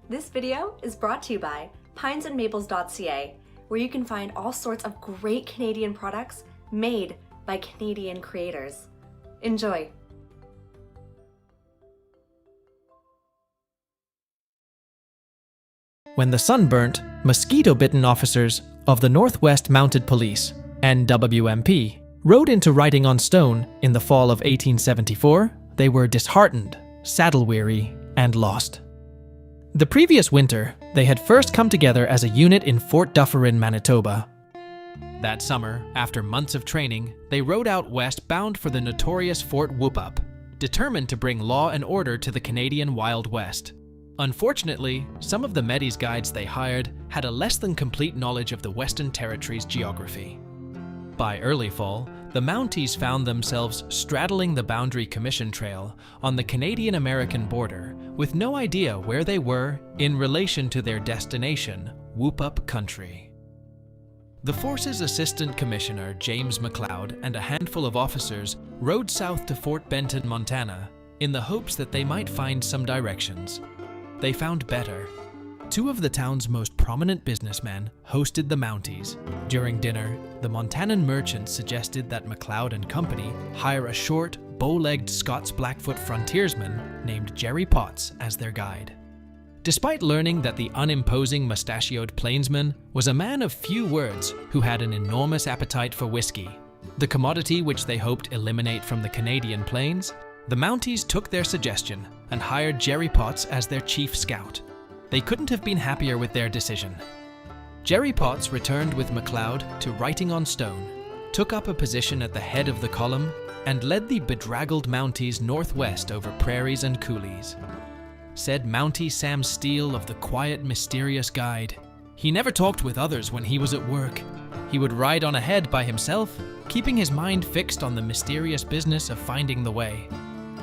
This video is brought to you by pinesandmaples.ca, where you can find all sorts of great Canadian products made by Canadian creators. Enjoy! When the sun burnt, mosquito-bitten officers of the Northwest Mounted Police, NWMP, rode into writing on stone in the fall of 1874, they were disheartened, saddle-weary, and lost. The previous winter, they had first come together as a unit in Fort Dufferin, Manitoba. That summer, after months of training, they rode out west bound for the notorious Fort Whoop-Up, determined to bring law and order to the Canadian Wild West. Unfortunately, some of the Metis guides they hired had a less than complete knowledge of the Western Territory's geography. By early fall, the Mounties found themselves straddling the Boundary Commission Trail on the Canadian-American border with no idea where they were in relation to their destination, Whoop-Up Country. The force's Assistant Commissioner, James McLeod, and a handful of officers rode south to Fort Benton, Montana, in the hopes that they might find some directions. They found better. Two of the town's most prominent businessmen hosted the Mounties. During dinner, the Montanan merchants suggested that McLeod and company hire a short, bow-legged Scots Blackfoot frontiersman named Jerry Potts as their guide. Despite learning that the unimposing mustachioed plainsman was a man of few words who had an enormous appetite for whiskey, the commodity which they hoped eliminate from the Canadian plains, the Mounties took their suggestion and hired Jerry Potts as their chief scout. They couldn't have been happier with their decision. Jerry Potts returned with McLeod to writing on stone, took up a position at the head of the column, and led the bedraggled Mounties northwest over prairies and coulees. Said Mountie Sam Steele of the quiet, mysterious guide, "He never talked with others when he was at work. He would ride on ahead by himself, keeping his mind fixed on the mysterious business of finding the way.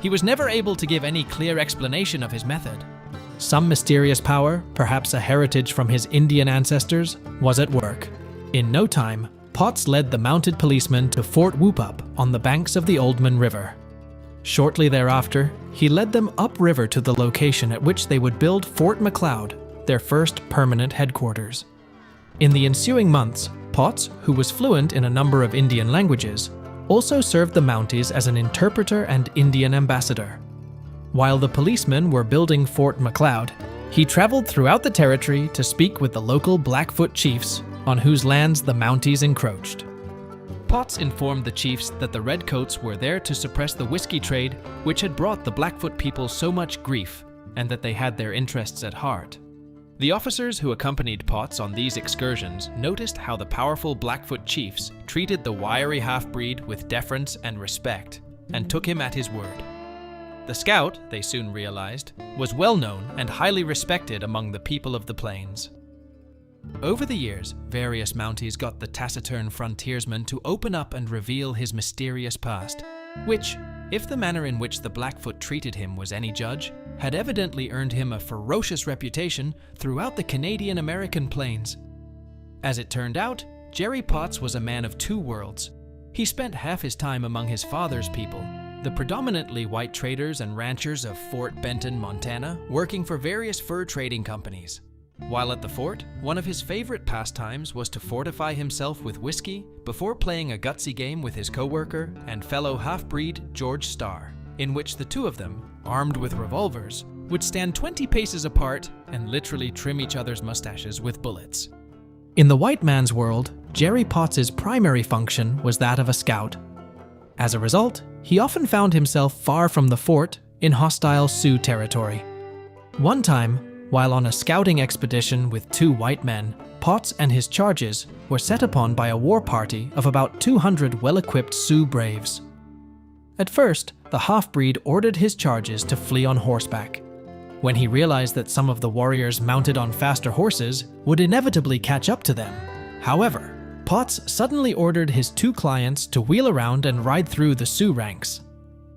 He was never able to give any clear explanation of his method." Some mysterious power, perhaps a heritage from his Indian ancestors, was at work. In no time, Potts led the mounted policemen to Fort Whoop-Up on the banks of the Oldman River. Shortly thereafter, he led them upriver to the location at which they would build Fort McLeod, their first permanent headquarters. In the ensuing months, Potts, who was fluent in a number of Indian languages, also served the Mounties as an interpreter and Indian ambassador. While the policemen were building Fort McLeod, he traveled throughout the territory to speak with the local Blackfoot chiefs on whose lands the Mounties encroached. Potts informed the chiefs that the Redcoats were there to suppress the whiskey trade which had brought the Blackfoot people so much grief, and that they had their interests at heart. The officers who accompanied Potts on these excursions noticed how the powerful Blackfoot chiefs treated the wiry half-breed with deference and respect, and took him at his word. The scout, they soon realized, was well known and highly respected among the people of the plains. Over the years, various Mounties got the taciturn frontiersman to open up and reveal his mysterious past, which, if the manner in which the Blackfoot treated him was any judge, had evidently earned him a ferocious reputation throughout the Canadian-American plains. As it turned out, Jerry Potts was a man of two worlds. He spent half his time among his father's people, the predominantly white traders and ranchers of Fort Benton, Montana, working for various fur trading companies. While at the fort, one of his favorite pastimes was to fortify himself with whiskey before playing a gutsy game with his co-worker and fellow half-breed George Starr, in which the two of them, armed with revolvers, would stand 20 paces apart and literally trim each other's mustaches with bullets. In the white man's world, Jerry Potts' primary function was that of a scout. As a result, he often found himself far from the fort in hostile Sioux territory. One time, while on a scouting expedition with two white men, Potts and his charges were set upon by a war party of about 200 well-equipped Sioux braves. At first, the half-breed ordered his charges to flee on horseback. When he realized that some of the warriors mounted on faster horses would inevitably catch up to them, however, Potts suddenly ordered his two clients to wheel around and ride through the Sioux ranks.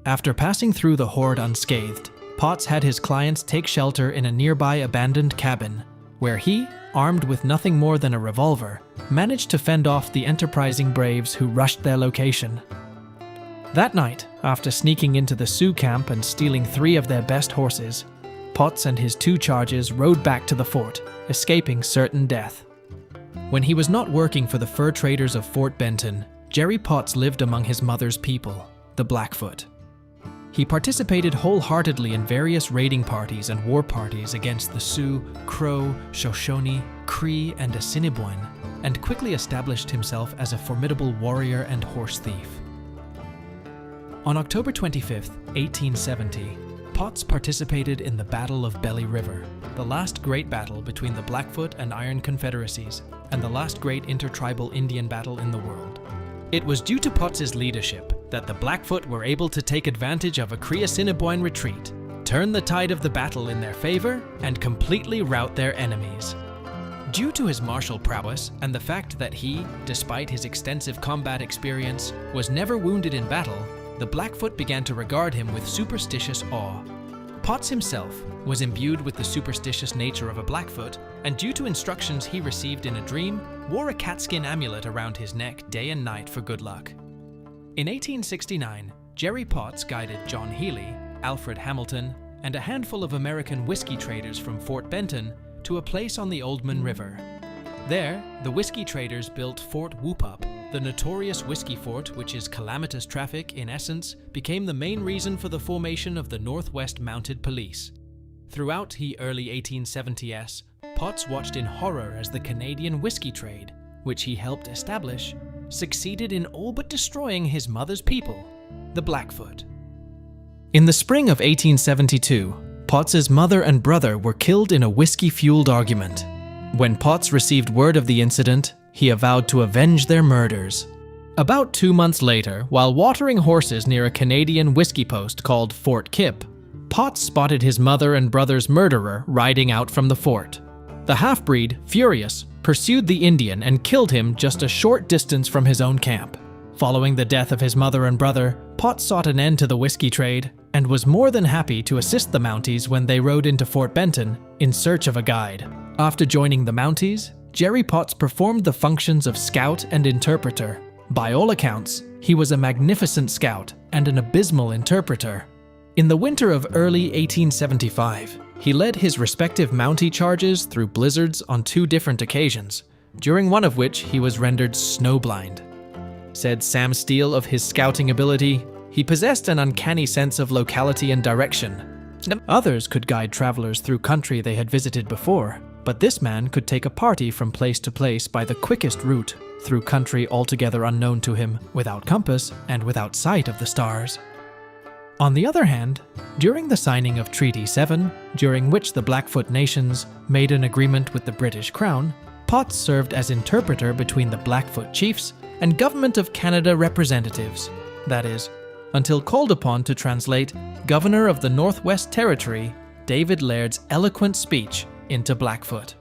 After passing through the horde unscathed, Potts had his clients take shelter in a nearby abandoned cabin, where he, armed with nothing more than a revolver, managed to fend off the enterprising braves who rushed their location. That night, after sneaking into the Sioux camp and stealing 3 of their best horses, Potts and his 2 charges rode back to the fort, escaping certain death. When he was not working for the fur traders of Fort Benton, Jerry Potts lived among his mother's people, the Blackfoot. He participated wholeheartedly in various raiding parties and war parties against the Sioux, Crow, Shoshone, Cree, and Assiniboine, and quickly established himself as a formidable warrior and horse thief. On October 25, 1870, Potts participated in the Battle of Belly River, the last great battle between the Blackfoot and Iron Confederacies, and the last great intertribal Indian battle in the world. It was due to Potts's leadership that the Blackfoot were able to take advantage of a Cree-Assiniboine retreat, turn the tide of the battle in their favor, and completely rout their enemies. Due to his martial prowess and the fact that he, despite his extensive combat experience, was never wounded in battle, the Blackfoot began to regard him with superstitious awe. Potts himself was imbued with the superstitious nature of a Blackfoot, and due to instructions he received in a dream, wore a catskin amulet around his neck day and night for good luck. In 1869, Jerry Potts guided John Healy, Alfred Hamilton, and a handful of American whiskey traders from Fort Benton to a place on the Oldman River. There, the whiskey traders built Fort Whoop-Up. The notorious whiskey fort, which is calamitous traffic in essence, became the main reason for the formation of the Northwest Mounted Police. Throughout the early 1870s, Potts watched in horror as the Canadian whiskey trade, which he helped establish, succeeded in all but destroying his mother's people, the Blackfoot. In the spring of 1872, Potts's mother and brother were killed in a whiskey-fueled argument. When Potts received word of the incident, he avowed to avenge their murders. About 2 months later, while watering horses near a Canadian whiskey post called Fort Kip, Potts spotted his mother and brother's murderer riding out from the fort. The half-breed, furious, pursued the Indian and killed him just a short distance from his own camp. Following the death of his mother and brother, Potts sought an end to the whiskey trade and was more than happy to assist the Mounties when they rode into Fort Benton in search of a guide. After joining the Mounties, Jerry Potts performed the functions of scout and interpreter. By all accounts, he was a magnificent scout and an abysmal interpreter. In the winter of early 1875, he led his respective Mountie charges through blizzards on 2 different occasions, during one of which he was rendered snowblind. Said Sam Steele of his scouting ability, he possessed an uncanny sense of locality and direction. Others could guide travelers through country they had visited before, but this man could take a party from place to place by the quickest route, through country altogether unknown to him, without compass and without sight of the stars. On the other hand, during the signing of Treaty 7, during which the Blackfoot nations made an agreement with the British Crown, Potts served as interpreter between the Blackfoot chiefs and Government of Canada representatives, that is, until called upon to translate Governor of the Northwest Territory David Laird's eloquent speech into Blackfoot.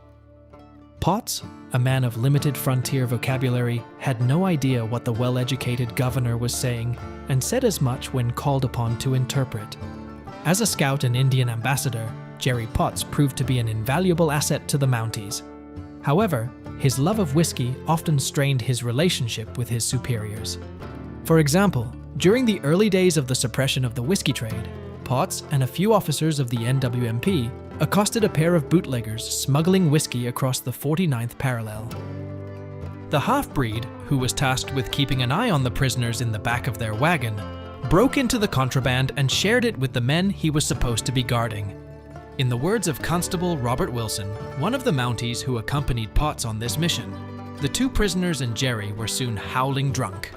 Potts, a man of limited frontier vocabulary, had no idea what the well-educated governor was saying and said as much when called upon to interpret. As a scout and Indian ambassador, Jerry Potts proved to be an invaluable asset to the Mounties. However, his love of whiskey often strained his relationship with his superiors. For example, during the early days of the suppression of the whiskey trade, Potts and a few officers of the NWMP accosted a pair of bootleggers smuggling whiskey across the 49th parallel. The half-breed, who was tasked with keeping an eye on the prisoners in the back of their wagon, broke into the contraband and shared it with the men he was supposed to be guarding. In the words of Constable Robert Wilson, one of the Mounties who accompanied Potts on this mission, the 2 prisoners and Jerry were soon howling drunk.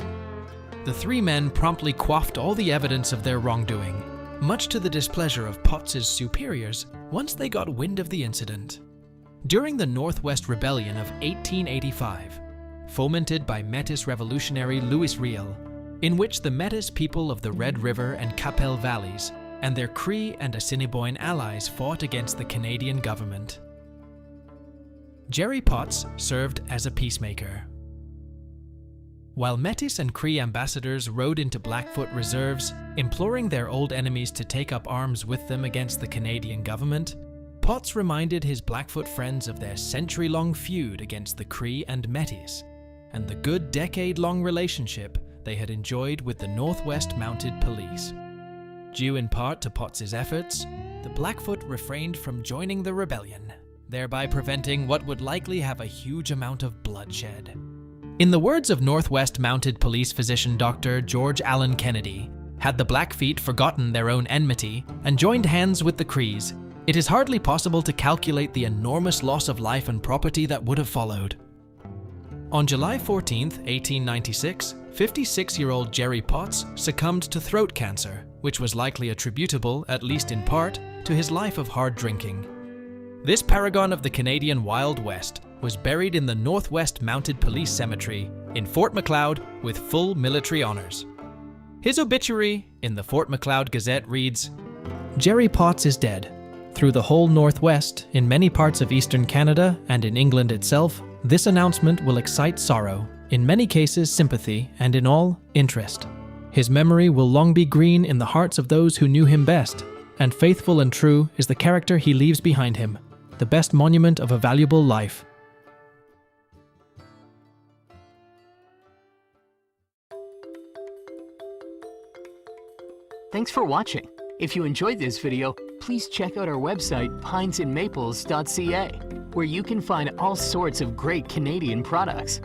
The 3 men promptly quaffed all the evidence of their wrongdoing, much to the displeasure of Potts's superiors once they got wind of the incident. During the Northwest Rebellion of 1885, fomented by Metis revolutionary Louis Riel, in which the Metis people of the Red River and Qu'Appelle valleys and their Cree and Assiniboine allies fought against the Canadian government. Jerry Potts served as a peacemaker. While Metis and Cree ambassadors rode into Blackfoot reserves, imploring their old enemies to take up arms with them against the Canadian government, Potts reminded his Blackfoot friends of their century-long feud against the Cree and Metis, and the good decade-long relationship they had enjoyed with the Northwest Mounted Police. Due in part to Potts's efforts, the Blackfoot refrained from joining the rebellion, thereby preventing what would likely have a huge amount of bloodshed. In the words of Northwest Mounted Police physician Dr. George Allen Kennedy, had the Blackfeet forgotten their own enmity and joined hands with the Crees, it is hardly possible to calculate the enormous loss of life and property that would have followed. On July 14, 1896, 56-year-old Jerry Potts succumbed to throat cancer, which was likely attributable, at least in part, to his life of hard drinking. This paragon of the Canadian Wild West was buried in the Northwest Mounted Police Cemetery in Fort Macleod with full military honors. His obituary in the Fort Macleod Gazette reads, "Jerry Potts is dead. Through the whole Northwest, in many parts of eastern Canada and in England itself, this announcement will excite sorrow, in many cases sympathy, and in all, interest. His memory will long be green in the hearts of those who knew him best, and faithful and true is the character he leaves behind him, the best monument of a valuable life." Thanks for watching. If you enjoyed this video, please check out our website, pinesandmaples.ca, where you can find all sorts of great Canadian products.